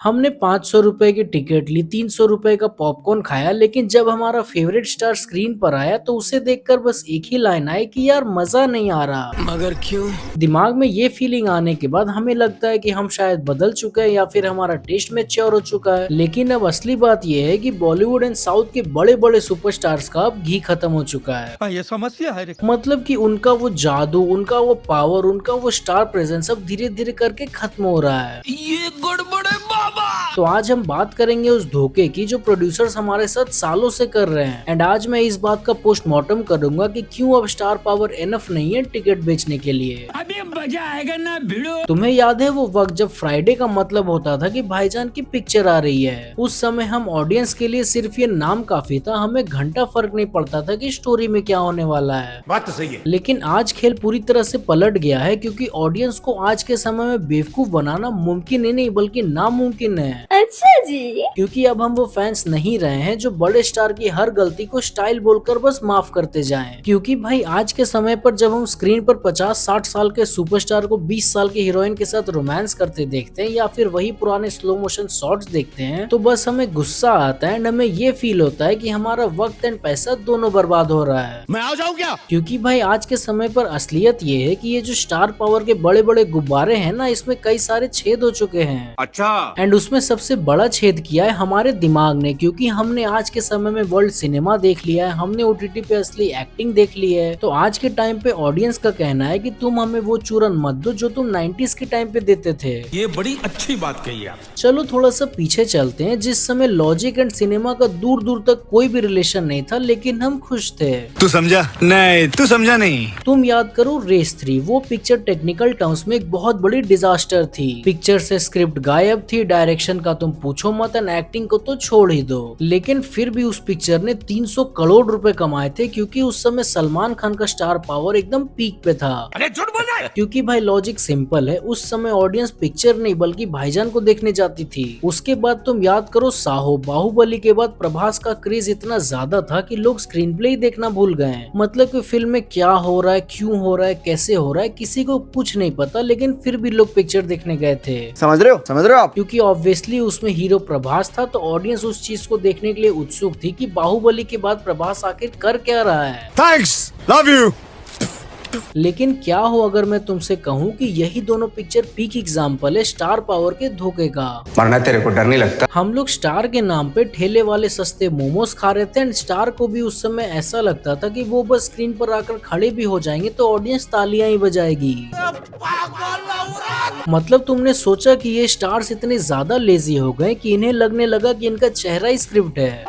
हमने 500 रुपए की टिकट ली, 300 रुपए का पॉपकॉर्न खाया, लेकिन जब हमारा फेवरेट स्टार स्क्रीन पर आया तो उसे देखकर बस एक ही लाइन आई कि यार मजा नहीं आ रहा। मगर क्यों? दिमाग में ये फीलिंग आने के बाद हमें लगता है कि हम शायद बदल चुके हैं या फिर हमारा टेस्ट मैच्योर हो चुका है। लेकिन अब असली बात ये है कि बॉलीवुड एंड साउथ के बड़े बड़े सुपरस्टार्स का अब घी खत्म हो चुका है। हाँ, ये समस्या है। मतलब कि उनका वो जादू, उनका वो पावर, उनका वो स्टार प्रेजेंस अब धीरे धीरे करके खत्म हो रहा है। ये गड़बड़ है बाबा। तो आज हम बात करेंगे उस धोखे की जो प्रोड्यूसर्स हमारे साथ सालों से कर रहे हैं। एंड आज मैं इस बात का पोस्टमार्टम करूंगा कि क्यों अब स्टार पावर एनफ नहीं है टिकट बेचने के लिए। अभी मजा आएगा ना भिड़ो। तुम्हें याद है वो वक्त जब फ्राइडे का मतलब होता था कि भाईजान की पिक्चर आ रही है। उस समय हम ऑडियंस के लिए सिर्फ ये नाम काफी था, हमें घंटा फर्क नहीं पड़ता था कि स्टोरी में क्या होने वाला है। बात तो सही है। लेकिन आज खेल पूरी तरह से पलट गया है, क्योंकि ऑडियंस को आज के समय में बेवकूफ बनाना मुमकिन ही नहीं बल्कि नामुमकिन है। अच्छा जी। क्योंकि अब हम वो फैंस नहीं रहे हैं जो बड़े स्टार की हर गलती को स्टाइल बोलकर बस माफ करते जाएं। क्योंकि भाई आज के समय पर जब हम स्क्रीन पर 50-60 साल के सुपरस्टार को 20 साल की हीरोइन के साथ रोमांस करते देखते हैं या फिर वही पुराने स्लो मोशन शॉट्स देखते हैं तो बस हमें गुस्सा आता है एंड हमें ये फील होता है कि हमारा वक्त एंड पैसा दोनों बर्बाद हो रहा है। मैं आ जाऊं क्या? क्योंकि भाई आज के समय पर असलियत ये है कि ये जो स्टार पावर के बड़े बड़े गुब्बारे हैं ना, इसमें कई सारे छेद हो चुके हैं। अच्छा। एंड उसमें सबसे बड़ा छेद किया है हमारे दिमाग ने, क्योंकि हमने आज के समय में वर्ल्ड सिनेमा देख लिया है, हमने ओटीटी पे असली एक्टिंग देख ली है। तो आज के टाइम पे ऑडियंस का कहना है कि तुम हमें वो चूरन मत दो जो तुम 90s के टाइम पे देते थे। ये बड़ी अच्छी बात कही आप। चलो थोड़ा सा पीछे चलते हैं, जिस समय लॉजिक एंड सिनेमा का दूर दूर तक कोई भी रिलेशन नहीं था, लेकिन हम खुश थे। तू समझा? नहीं, तू समझा नहीं। तुम याद करो रेस 3, वो पिक्चर टेक्निकल टर्म्स में एक बहुत बड़ी डिजास्टर थी। पिक्चर से स्क्रिप्ट गायब थी, डायरेक्शन का तुम पूछो मत, एंड एक्टिंग को तो छोड़ ही दो। लेकिन फिर भी उस पिक्चर ने 300 करोड़ रुपए कमाए थे, क्योंकि उस समय सलमान खान का स्टार पावर एकदम पीक पे था। अरे झूठ बोल रहा है। क्योंकि भाई लॉजिक सिंपल है, उस समय ऑडियंस पिक्चर नहीं बल्कि भाईजान को देखने जाती थी। उसके बाद तुम याद करो साहो, बाहुबली के बाद प्रभास का क्रेज इतना ज्यादा था कि लोग स्क्रीन प्ले ही देखना भूल गए। मतलब कि फिल्म में क्या हो रहा है, क्यों हो रहा है, कैसे हो रहा है, किसी को कुछ नहीं पता, लेकिन फिर भी लोग पिक्चर देखने गए थे। समझ रहे हो आप? क्योंकि ऑब्वियसली उसमें हीरो प्रभास था, तो ऑडियंस उस चीज को देखने के लिए उत्सुक थी कि बाहुबली के बाद प्रभास आखिर कर क्या रहा है। Thanks, love you. लेकिन क्या हो अगर मैं तुमसे कहूँ कि यही दोनों पिक्चर पीक एग्जाम्पल है स्टार पावर के धोखे का। वरना तेरे को डर नहीं लगता? हम लोग स्टार के नाम पे ठेले वाले सस्ते मोमोज खा रहे थे एंड स्टार को भी उस समय ऐसा लगता था कि वो बस स्क्रीन पर आकर खड़े भी हो जाएंगे तो ऑडियंस तालियां ही बजाएगी। मतलब तुमने सोचा कि ये स्टार्स इतने ज्यादा लेजी हो गए कि इन्हें लगने लगा कि इनका चेहरा ही स्क्रिप्ट है।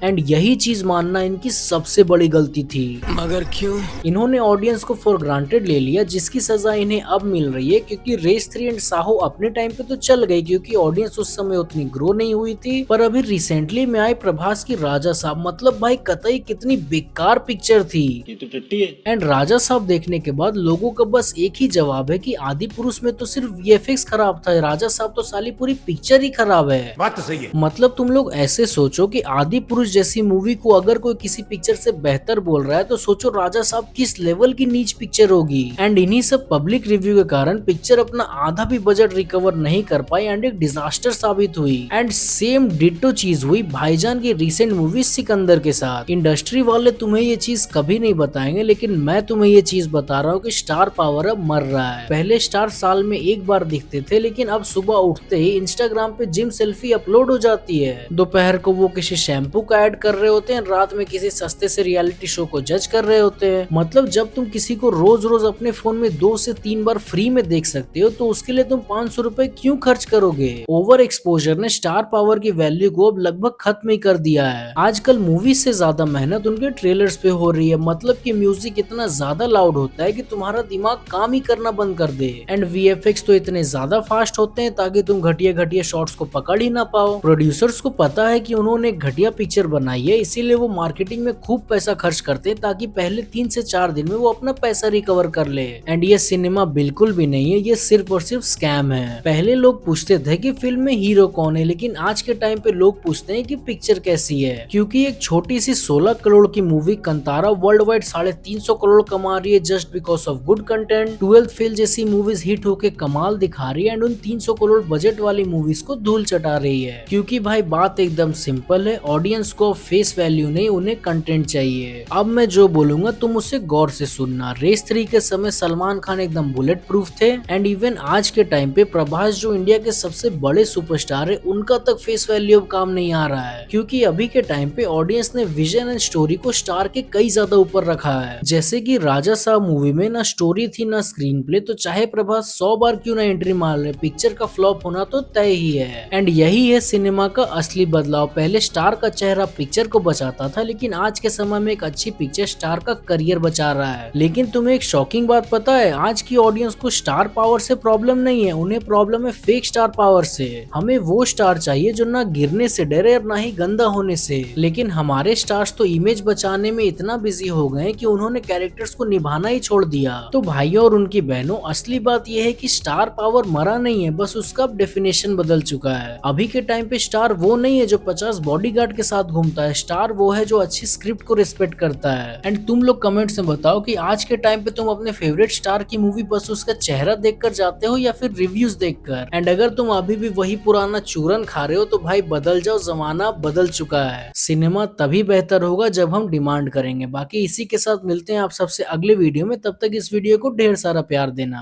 एंड यही चीज मानना इनकी सबसे बड़ी गलती थी। मगर क्यों? इन्होंने ऑडियंस को फॉर ग्रांटेड ले लिया, जिसकी सजा इन्हें अब मिल रही है। क्योंकि रेस 3 एंड साहो अपने टाइम पे तो चल गई, क्योंकि ऑडियंस उस समय उतनी ग्रो नहीं हुई थी। पर अभी रिसेंटली में आई प्रभास की राजा साहब, मतलब भाई कतई कितनी बेकार पिक्चर थी। ये तो टट्टी है। एंड राजा साहब देखने के बाद लोगों का बस एक ही जवाब है कि आदि पुरुष में तो सिर्फ वीएफएक्स खराब था, राजा साहब तो साली पूरी पिक्चर ही खराब है। बात तो सही है। मतलब तुम लोग ऐसे सोचो कि आदि पुरुष जैसी मूवी को अगर कोई किसी पिक्चर से बेहतर बोल रहा है तो सोचो राजा साहब किस लेवल की नीच पिक्चर होगी। एंड इन्हीं सब पब्लिक रिव्यू के कारण पिक्चर अपना आधा भी बजट रिकवर नहीं कर पाई एंड एक डिजास्टर साबित हुई। एंड सेम डिट्टो चीज हुई भाईजान की रिसेंट मूवी सिकंदर के साथ। इंडस्ट्री वाले तुम्हें ये चीज कभी नहीं बताएंगे, लेकिन मैं तुम्हें ये चीज बता रहा हूँ कि स्टार पावर अब मर रहा है। पहले स्टार साल में एक बार दिखते थे, लेकिन अब सुबह उठते ही इंस्टाग्राम पे जिम सेल्फी अपलोड हो जाती है, दोपहर को वो किसी शैम्पू का ऐड कर रहे होते हैं, रात में किसी सस्ते से रियलिटी शो को जज कर रहे होते हैं। मतलब जब तुम किसी को रोज रोज अपने फोन में 2 से 3 बार फ्री में देख सकते हो तो उसके लिए तुम 500 रुपए क्यों खर्च करोगे। ओवर एक्सपोजर ने स्टार पावर की वैल्यू को अब लगभग खत्म ही कर दिया है। आजकल मूवी से ज्यादा मेहनत उनके ट्रेलर्स पे हो रही है। मतलब कि म्यूजिक इतना ज्यादा लाउड होता है कि तुम्हारा दिमाग काम ही करना बंद कर दे। एंड वीएफएक्स तो इतने ज्यादा फास्ट होते हैं ताकि तुम घटिया घटिया शॉट्स को पकड़ ही ना पाओ। प्रोड्यूसर्स को पता है कि उन्होंने एक घटिया पिक्चर बनाई है, इसीलिए वो मार्केटिंग में खूब पैसा खर्च करते हैं ताकि पहले 3 से 4 दिन में वो अपना पैसा रिकवर कर ले। एंड ये सिनेमा बिल्कुल भी नहीं है, ये सिर्फ और सिर्फ स्कैम है। पहले लोग पूछते थे कि फिल्म में हीरो कौन है, लेकिन आज के टाइम पे लोग पूछते हैं कि पिक्चर कैसी है, क्योंकि एक छोटी सी 16 करोड़ की movie Kantara world wide 350 crore कमा रही है just because of good content. 12th fail जैसी मूवीज हिट होके कमाल दिखा रही है एंड उन 300 करोड़ बजट वाली मूवीज को धूल चटा रही है। क्योंकि भाई बात एकदम सिंपल है, ऑडियंस को फेस वैल्यू नहीं, उन्हें कंटेंट चाहिए। अब मैं जो बोलूंगा तुम उसे गौर से सुनना। रेस 3 के समय सलमान खान एकदम बुलेट प्रूफ थे एंड इवन आज के टाइम पे प्रभास जो इंडिया के सबसे बड़े सुपरस्टार है, उनका तक फेस वैल्यू अब काम नहीं आ रहा है। क्योंकि अभी के टाइम पे ऑडियंस ने विजन एंड स्टोरी को स्टार के कई ज्यादा ऊपर रखा है। जैसे कि राजा साहब मूवी में ना स्टोरी थी ना स्क्रीन प्ले, तो चाहे प्रभास 100 बार क्यों ना एंट्री मार ले, पिक्चर का फ्लॉप होना तो तय ही है। एंड यही है सिनेमा का असली बदलाव। पहले स्टार का चेहरा पिक्चर को बचाता था, लेकिन आज के समय में एक अच्छी पिक्चर स्टार का करियर बचा रहा है। लेकिन तुम्हें एक शॉकिंग बात पता है, आज की ऑडियंस को स्टार पावर से प्रॉब्लम नहीं है, उन्हें प्रॉब्लम है फेक स्टार पावर से। हमें वो स्टार चाहिए जो ना गिरने से डरे और ना ही गंदा होने से। लेकिन हमारे स्टार्स तो इमेज बचाने में इतना बिजी हो गए कि उन्होंने कैरेक्टर्स को निभाना ही छोड़ दिया। तो भाइयों और उनकी बहनों, असली बात यह है कि स्टार पावर मरा नहीं है, बस उसका डेफिनेशन बदल चुका है। अभी के टाइम पे स्टार वो नहीं है जो 50 बॉडीगार्ड के साथ घूमता है, स्टार वो है जो अच्छी स्क्रिप्ट को रिस्पेक्ट करता है। एंड तुम लोग कमेंट्स में बताओ कि आज के टाइम पे तुम अपने फेवरेट स्टार की मूवी बस उसका चेहरा देखकर जाते हो या फिर रिव्यूज देखकर। एंड अगर तुम अभी भी वही पुराना चूरन खा रहे हो तो भाई बदल जाओ, जमाना बदल चुका है। सिनेमा तभी बेहतर होगा जब हम डिमांड करेंगे। बाकी इसी के साथ मिलते हैं आप सबसे अगले वीडियो में, तब तक इस वीडियो को ढेर सारा प्यार देना।